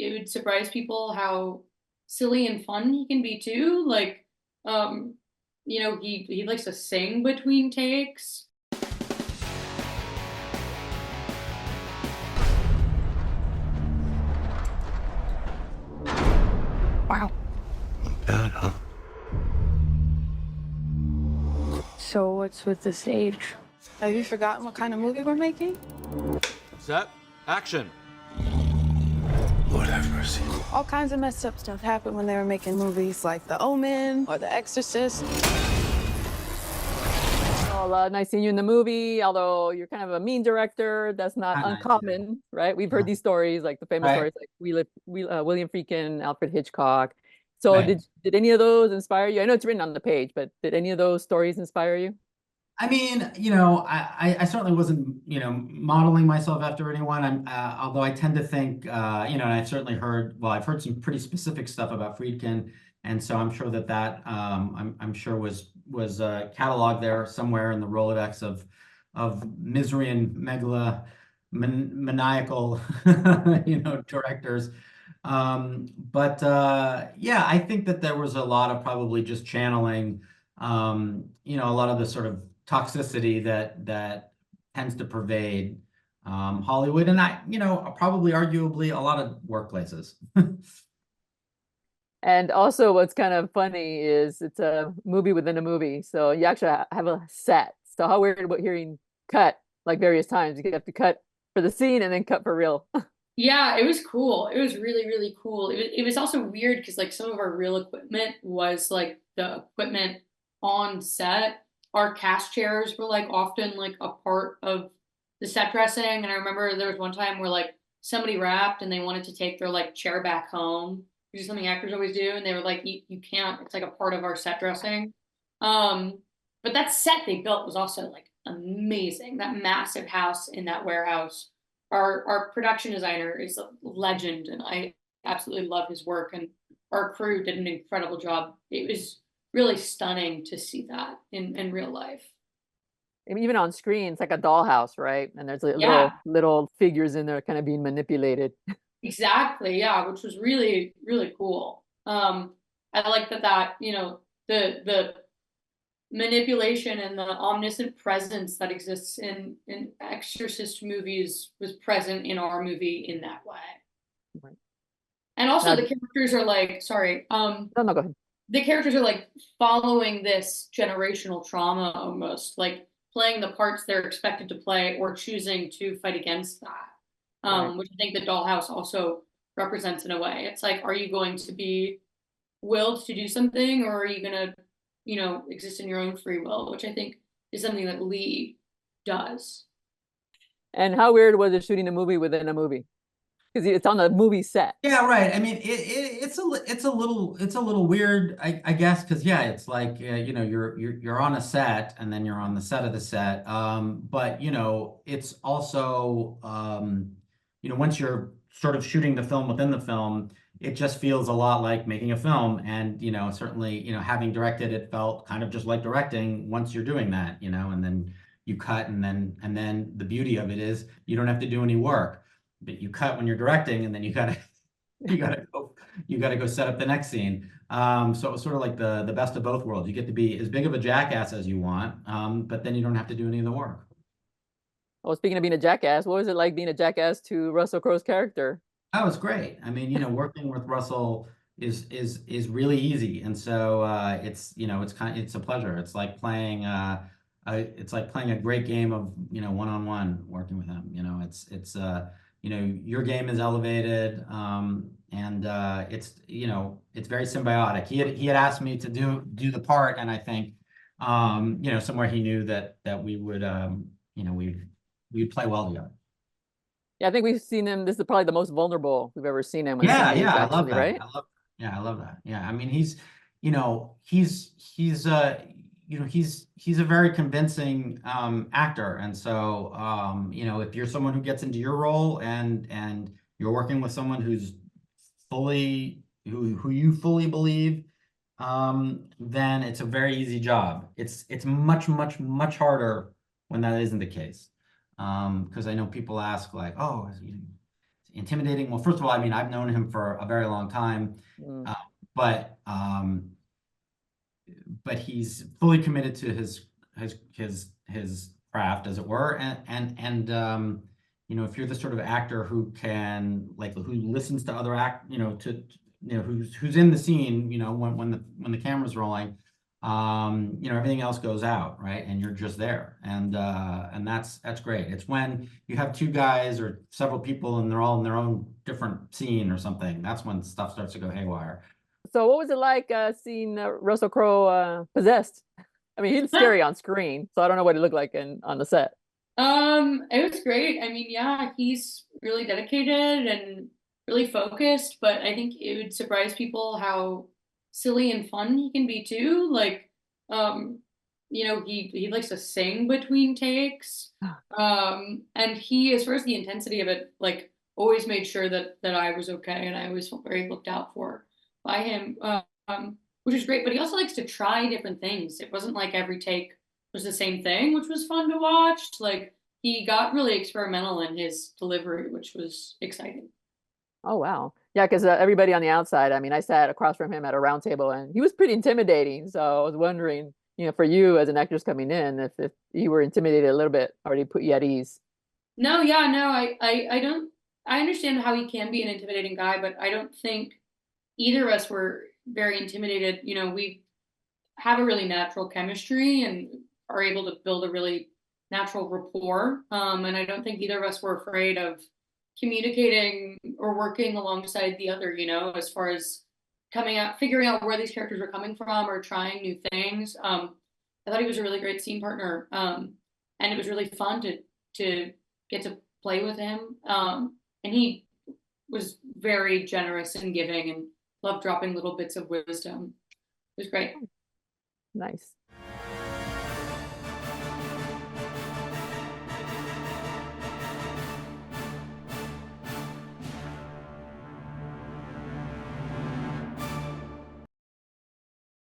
it would surprise people how silly and fun he can be too. Like, um, he likes to sing between takes. Wow. Bad, huh? So what's with the stage? Have you forgotten what kind of movie we're making? Set, action. Lord have mercy. All kinds of messed up stuff happened when they were making movies like The Omen or The Exorcist. Well, nice seeing you in the movie. Although you're kind of a mean director, that's not Nice, uncommon, right? We've heard these stories, like the famous Right. stories, like William Friedkin, Alfred Hitchcock. So Right. did any of those inspire you? I know it's written on the page, but did any of those stories inspire you? I mean, I certainly wasn't, modeling myself after anyone. Although I tend to think, and I've certainly heard, well, I've heard some pretty specific stuff about Friedkin, and so I'm sure that I'm sure was cataloged there somewhere in the Rolodex of misery and maniacal, directors. Yeah, I think that there was a lot of probably just channeling, a lot of the sort of toxicity that tends to pervade Hollywood, and probably arguably a lot of workplaces. And also, what's kind of funny is it's a movie within a movie, so you actually have a set. So how weird about hearing cut like various times. You have to cut for the scene and then cut for real. Yeah, it was cool. It was really, really cool. It was also weird because like some of our real equipment was like the equipment on set. Our cast chairs were like often like a part of the set dressing. And I remember there was one time where like somebody wrapped and they wanted to take their like chair back home, which is something actors always do. And they were like, you can't, it's like a part of our set dressing. But that set they built was also like amazing. That massive house in that warehouse. Our production designer is a legend, and I absolutely love his work. And our crew did an incredible job. It was really stunning to see that in real life. I mean, even on screen, it's like a dollhouse, right? And there's like Yeah, little figures in there kind of being manipulated. exactly. Yeah, which was really, really cool. I like that the manipulation and the omniscient presence that exists in Exorcist movies was present in our movie in that way. Right. And also Now, the characters are like, sorry, no, go ahead. the characters are like following this generational trauma almost, like playing the parts they're expected to play or choosing to fight against that. Right. Which I think the dollhouse also represents in a way. It's like, are you going to be willed to do something, or are you gonna exist in your own free will, which I think is something that Lee does. And how weird was it shooting a movie within a movie? Because it's on the movie set. Yeah, right. I mean, it's a little weird, I guess, because yeah, it's like you're on a set and then you're on the set of the set. But it's also once you're sort of shooting the film within the film, it just feels a lot like making a film. And certainly having directed, it felt kind of just like directing once you're doing that. And then you cut, and then the beauty of it is you don't have to do any work. But you cut when you're directing, and then you gotta go set up the next scene. So it was sort of like the best of both worlds. You get to be as big of a jackass as you want, but then you don't have to do any of the work. Well, speaking of being a jackass, what was it like being a jackass to Russell Crowe's character? That was great. I mean, working with Russell is really easy, and so it's a pleasure. It's like playing a great game of one-on-one working with him. Your game is elevated, and it's very symbiotic. He had asked me to do the part, and I think somewhere he knew that we would we'd play well together. Yeah, I think we've seen him. This is probably the most vulnerable we've ever seen him. Yeah, Stage, I actually, love that. right? I love that. Yeah, I mean, he's a very convincing actor, and so if you're someone who gets into your role and you're working with someone who you fully believe, then it's a very easy job. It's much harder when that isn't the case, because I know people ask like, oh, intimidating? Well, first of all, I mean, I've known him for a very long time, Mm. but he's fully committed to his craft, as it were, and you know, if you're the sort of actor who can who listens to other who's in the scene, you know, when the camera's rolling, you know, everything else goes out, right? And you're just there. And that's great. It's when you have two guys or several people and they're all in their own different scene or something, that's when stuff starts to go haywire. So what was it like seeing Russell Crowe possessed? I mean, he's scary on screen, so I don't know what he looked like on the set. It was great. I mean, yeah, he's really dedicated and really focused, but I think it would surprise people how silly and fun he can be too. Like, you know, he likes to sing between takes. And he, as far as the intensity of it, like always made sure that I was okay and I always felt very looked out for by him. Which is great, but he also likes to try different things. It wasn't like every take was the same thing, which was fun to watch. Like he got really experimental in his delivery, which was exciting. Oh, wow. Yeah, because everybody on the outside, I mean, I sat across from him at a round table and he was pretty intimidating. So I was wondering, you know, for you as an actress coming in, if you were intimidated a little bit or did he put you at ease? No, yeah, no, I don't, I understand how he can be an intimidating guy, but I don't think either of us were very intimidated. You know, we have a really natural chemistry and are able to build a really natural rapport. And I don't think either of us were afraid of communicating or working alongside the other, you know, as far as coming out, figuring out where these characters were coming from or trying new things. I thought he was a really great scene partner. And it was really fun to get to play with him. And he was very generous and giving and loved dropping little bits of wisdom. It was great. Nice.